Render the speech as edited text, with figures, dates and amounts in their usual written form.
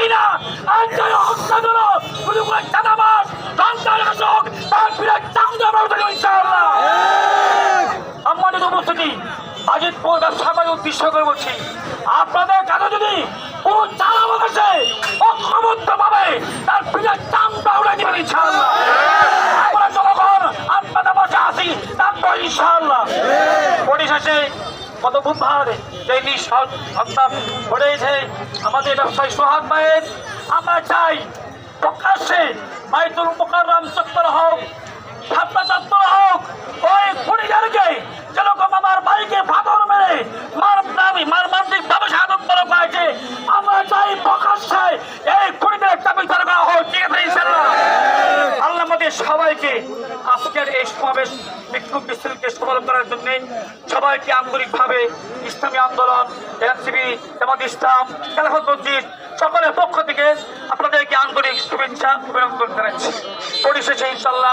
চাই না। আর যারা হত্যা করো শুধু করে চাঁদাবাজ সন্ত্রাসক তার ফিরে চাঁদা ব্যবস্থা ইনশাআল্লাহ। সম্মানিত উপস্থিতি, আজিতপুর ব্যবসা করে উদ্দেশ্য করে বলছি, আপনাদের কাছে যদি কোন চাঁদাবাজ আসে অক্ষমত্ব পাবে তার ফিরে চাঁদা উড়ে দিবেন ইনশাআল্লাহ। আমরা জনগণ আপনাদের পাশে আসি, তারপর ইনশাআল্লাহ। পরিশেষে কত বুধবার যে হত্যা ঘটেছে আমাদের ব্যবসায়ী সোহাগ ভাইয়ের, আমরা চাই প্রকাশ্যে বাইতুল মুকাররম চত্বর হোক, ছাত্র চত্বর হোক, ওই খুনিদেরকে যেরকম আমার ভাইকে ফাঁদর মেরে মানবিক ভাবে শাহাদত বরণ করেছে, আমরা চাই প্রকাশ্যে এই খুনিদের একটা বিচার করা হোক। ঠিক আছে ইনশাআল্লাহ। আল্লাহ আমাদের সবাইকে আজকের এই সমাবেশ বিক্ষোভ মিছিলকে সফল করার জন্য সবাইকে আন্তরিকভাবে ইসলামী আন্দোলন, এনসিপি, জামাত ইসলাম, খেলাফত মসজিদ সকলের পক্ষ থেকে আপনাদেরকে আন্তরিক শুভেচ্ছা অভিনন্দন জানাচ্ছি। পরিশেষে ইনশাআল্লাহ